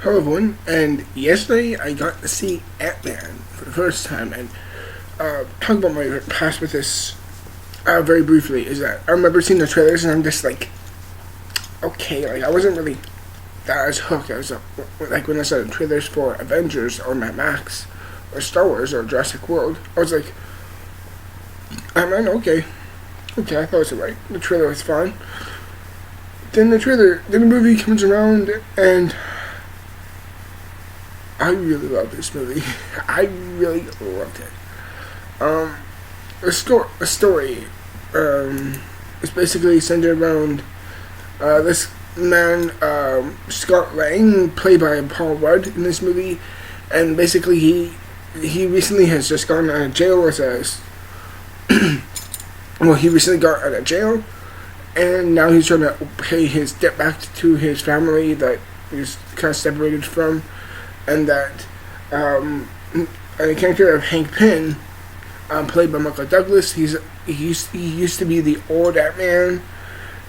Hello everyone, and yesterday I got to see Ant-Man for the first time, and talk about my past with this very briefly, is that I remember seeing the trailers and I'm just like, okay, like I wasn't really that as hooked as like when I saw the trailers for Avengers or Mad Max or Star Wars or Jurassic World. I was like, Ant-Man, okay, I thought it was alright. The trailer was fine. Then the movie comes around and I really love this movie. I really loved it. The story is basically centered around this man, Scott Lang, played by Paul Rudd in this movie, and basically he recently has just gone out of jail as a well, he recently got out of jail, and now he's trying to pay his debt back to his family that he's kind of separated from. And that the character of Hank Pym, played by Michael Douglas, he used to be the old Ant-Man,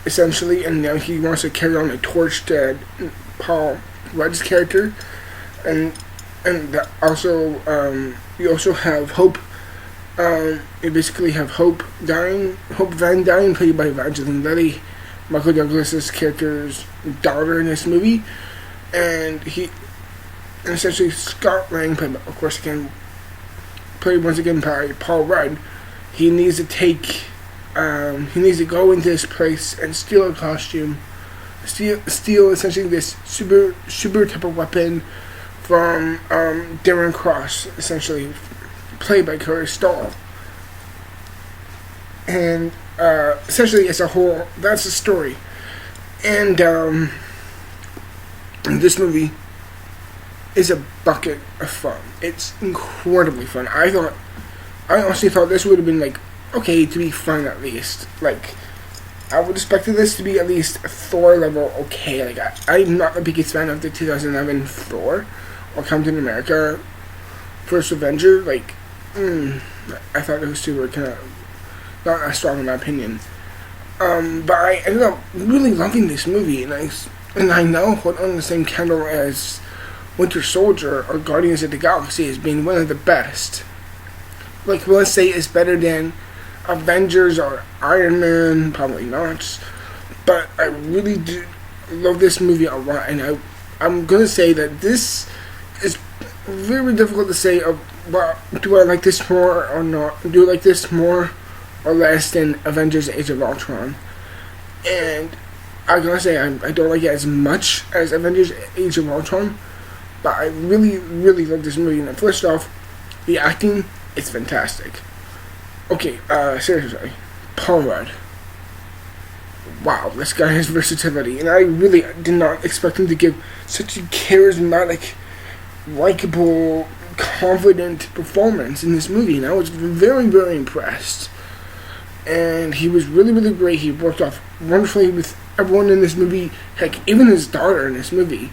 essentially, and now he wants to carry on the torch to Paul Rudd's character, and also you also have Hope. You basically have Hope Van Dyne, played by Evangeline Lilly, Michael Douglas's character's daughter in this movie, and essentially Scott Lang, played once again by Paul Rudd. He needs to go into this place and steal a costume, steal essentially this super type of weapon from Darren Cross, essentially played by Curry Stahl. And essentially, as a whole, that's the story. And this movie is a bucket of fun. It's incredibly fun. I honestly thought this would have been like, okay, to be fun at least. Like, I would expected this to be at least Thor level okay. Like, I'm not the biggest fan of the 2011 Thor or Captain America First Avenger. Like, I thought those two were kind of not that strong in my opinion. But I ended up really loving this movie, and I now hold on the same candle as Winter Soldier or Guardians of the Galaxy as being one of the best. Like, let's say it's better than Avengers or Iron Man, probably not. But I really do love this movie a lot, and I'm gonna say that this is very difficult to say of, well, do I like this more or not? Do I like this more or less than Avengers Age of Ultron? And I'm gonna say I don't like it as much as Avengers Age of Ultron. But I really, really love this movie. And first off, the acting is fantastic. Okay, seriously, Paul Rudd. Wow, this guy has versatility. And I really did not expect him to give such a charismatic, likable, confident performance in this movie. And I was very, very impressed. And he was really, really great. He worked off wonderfully with everyone in this movie. Heck, even his daughter in this movie.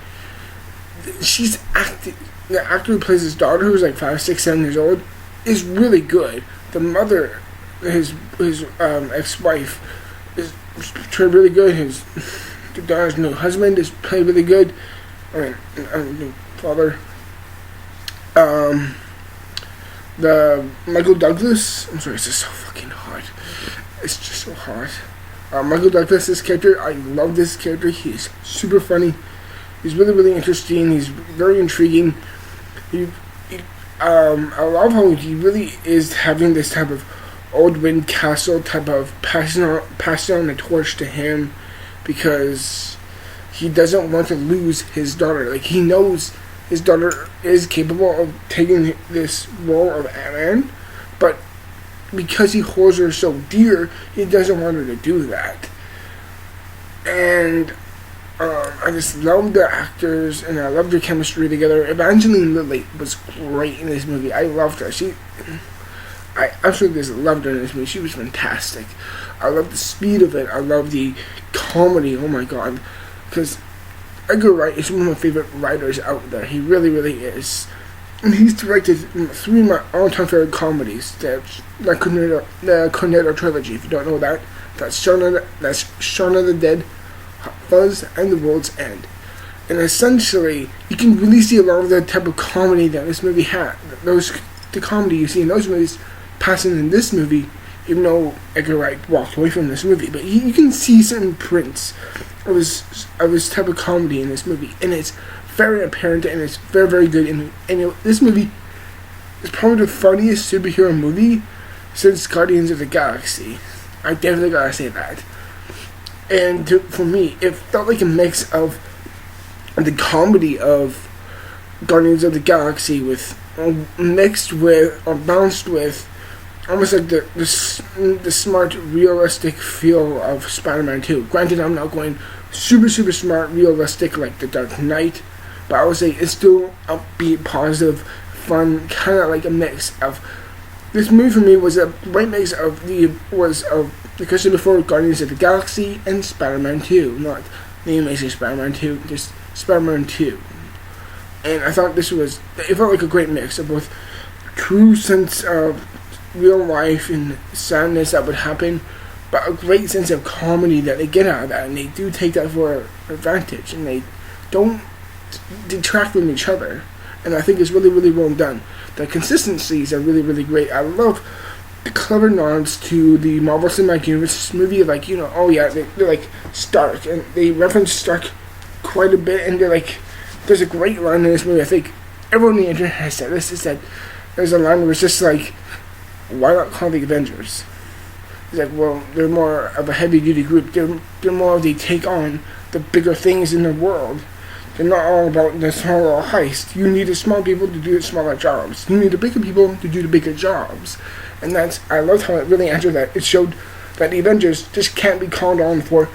She's acting. The actor who plays his daughter, who's like 5, 6, 7 years old, is really good. The mother, his ex-wife, is portrayed really good. The daughter's new husband is played really good. New father. The Michael Douglas. I'm sorry, it's just so fucking hard. It's just so hard. Michael Douglas's character. I love this character. He's super funny. He's really, really interesting. He's very intriguing. I love how he really is having this type of old wind castle type of passing on the torch to him, because he doesn't want to lose his daughter. Like, he knows his daughter is capable of taking this role of Ant-Man, but because he holds her so dear, he doesn't want her to do that. And I just love the actors, and I love their chemistry together. Evangeline Lilly was great in this movie. I loved her. I absolutely just loved her in this movie. She was fantastic. I love the speed of it. I love the comedy. Oh my god. Because Edgar Wright is one of my favorite writers out there. He really, really is. And he's directed 3 of my all-time favorite comedies. The Cornetto trilogy, if you don't know that. That's Shaun of the Dead, Hot Fuzz, and The World's End. And essentially, you can really see a lot of the type of comedy that this movie had. The comedy you see in those movies passing in this movie, even though Edgar Wright walked away from this movie. But you can see certain prints of his type of comedy in this movie, and it's very apparent, and it's very, very good. And this movie is probably the funniest superhero movie since Guardians of the Galaxy. I definitely gotta say that. And for me, it felt like a mix of the comedy of Guardians of the Galaxy with mixed with or balanced with almost like the smart, realistic feel of Spider-Man 2. Granted, I'm not going super, super smart, realistic like The Dark Knight, but I would say it's still upbeat, positive, fun, kind of like a mix of. This movie for me was a right mix of the Christian before Guardians of the Galaxy and Spider-Man 2, not the Amazing Spider-Man 2, just Spider-Man 2. And I thought it felt like a great mix of both true sense of real life and sadness that would happen, but a great sense of comedy that they get out of that, and they do take that for advantage, and they don't detract from each other. And I think it's really, really well done. The consistencies are really, really great. I love the clever nods to the Marvel Cinematic Universe movie, like, oh yeah, they're like Stark, and they reference Stark quite a bit, and they're like, there's a great line in this movie, I think everyone on the internet has said this, is that there's a line where it's just like, why not call the Avengers? It's like, well, they're more of a heavy-duty group, they're more of the take on the bigger things in the world. They're not all about the small little heist. You need the small people to do the smaller jobs. You need the bigger people to do the bigger jobs. And I loved how it really answered that. It showed that the Avengers just can't be called on for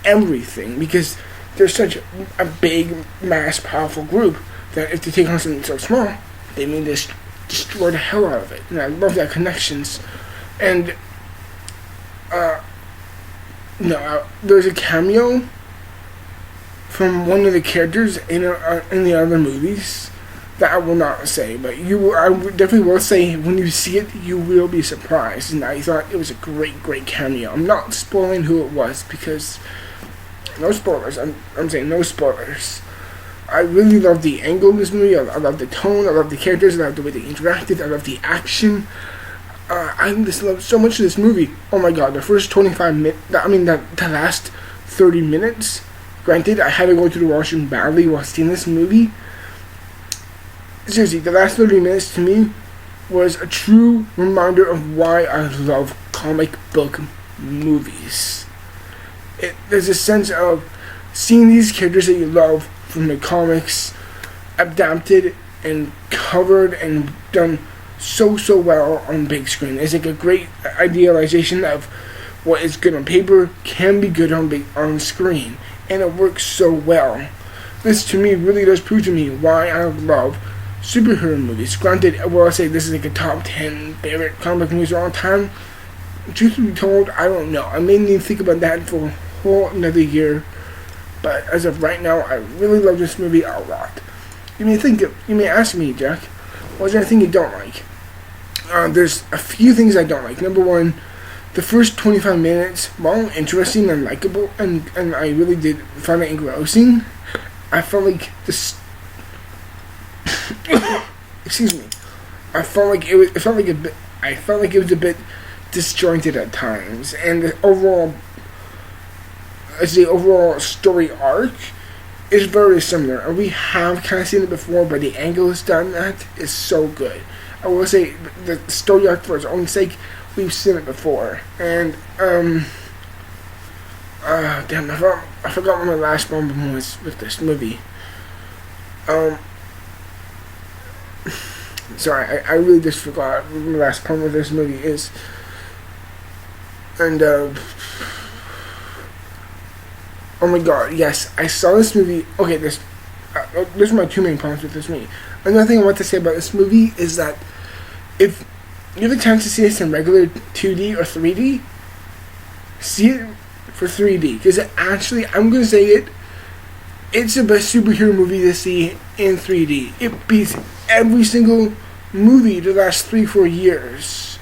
everything, because they're such a big, mass, powerful group that if they take on something so small, they mean just destroy the hell out of it. And I love that connections. And there's a cameo from one of the characters in the other movies that I will not say, but I definitely will say when you see it, you will be surprised. And I thought it was a great, great cameo. I'm not spoiling who it was because no spoilers. I'm saying no spoilers. I really love the angle of this movie. I love the tone. I love the characters. I love the way they interacted. I love the action. I just love so much of this movie. Oh my god, the first 25 minutes. The last 30 minutes. Granted, I had to go to the washroom badly while seeing this movie. Seriously, the last 30 minutes to me was a true reminder of why I love comic book movies. There's a sense of seeing these characters that you love from the comics adapted and covered and done so well on big screen. It's like a great idealization of what is good on paper can be good on screen. And it works so well. This to me really does prove to me why I love superhero movies. Granted, I will say this is like a top 10 favorite comic movies of all time. Truth to be told, I don't know. I may need to think about that for a whole another year. But as of right now, I really love this movie a lot. You may ask me, Jack, what's there anything you don't like? There's a few things I don't like. Number one, the first 25 minutes, while interesting and likable, and I really did find it engrossing, I felt like this. Excuse me. I felt like it was a bit disjointed at times, and the overall story arc is very similar. And we have kind of seen it before, but the angle it's done at is so good. I will say the story arc for its own sake. We've seen it before, and damn, I forgot what my last problem was with this movie. Sorry, I really just forgot what my last problem with this movie is, and oh my god, yes, I saw this movie. Okay, this are my two main problems with this movie. Another thing I want to say about this movie is that if you have a chance to see this in regular 2D or 3D, see it for 3D. Because actually, I'm going to say it's the best superhero movie to see in 3D. It beats every single movie the last 3-4 years.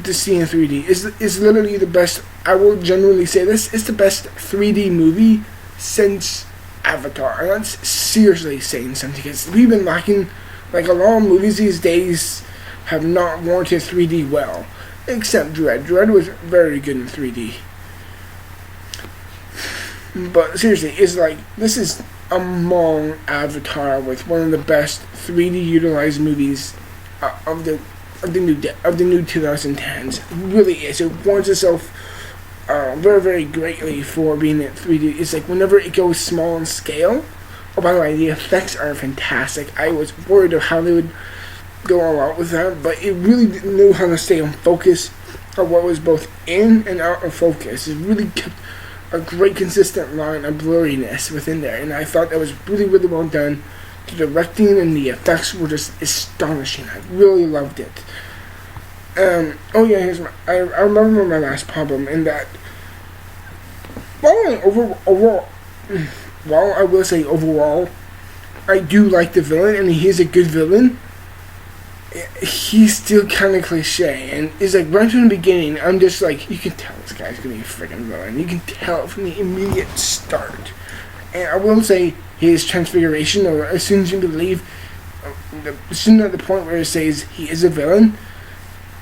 to see in 3D. Is literally the best. I will genuinely say this. It's the best 3D movie since Avatar. And that's seriously saying something, because we've been lacking. Like, a lot of movies these days have not warranted 3D well, except Dread. Dread was very good in 3D. But seriously, it's like, this is among Avatar with one of the best 3D utilized movies of the new 2010s. It really is. It warrants itself very, very greatly for being in 3D. It's like, whenever it goes small in scale. Oh, by the way, the effects are fantastic. I was worried of how they would go all out with that, but it really knew how to stay on focus of what was both in and out of focus. It really kept a great consistent line of blurriness within there, and I thought that was really, really well done. The directing and the effects were just astonishing. I really loved it. Oh yeah, I remember my last problem in that. While I will say overall, I do like the villain, and he is a good villain, he's still kind of cliche. And it's like, right from the beginning, I'm just like, you can tell this guy's going to be a freaking villain. You can tell from the immediate start. And I will say, his transfiguration, or as soon as you believe, as soon as at the point where it says he is a villain,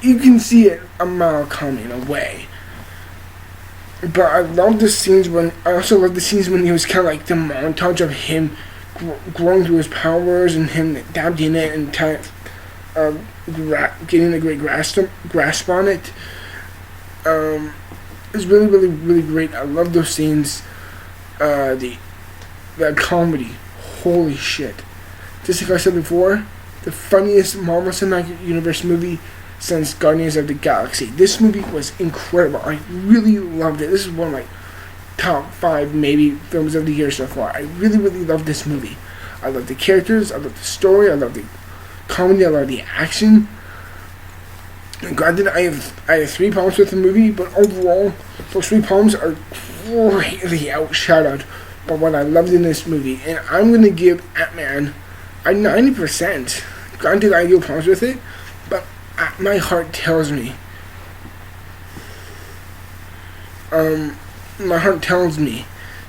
you can see it a mile coming away. But I love the scenes I also love the scenes when he was kind of like the montage of him growing through his powers and him adapting it and kind of getting a great grasp on it. It's really, really, really great. I love those scenes. The comedy, holy shit. Just like I said before, the funniest Marvel Cinematic Universe movie since Guardians of the Galaxy. This movie was incredible. I really loved it. This is one of my top 5 maybe films of the year so far. I really, really love this movie. I love the characters, I love the story, I love the comedy, I love the action. And granted, I have 3 problems with the movie, but overall, those 3 problems are greatly outshadowed by what I loved in this movie. And I'm going to give Ant-Man a 90%. Granted, I have problems with it, but my heart tells me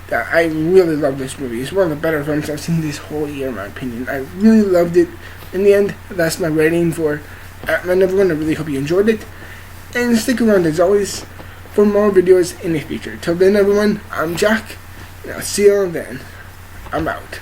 that I really love this movie. It's one of the better films I've seen this whole year, in my opinion. I really loved it. In the end, that's my rating for Ant-Man, everyone. I really hope you enjoyed it, and stick around as always for more videos in the future. Till then, everyone, I'm Jack, and I'll see you then. I'm out.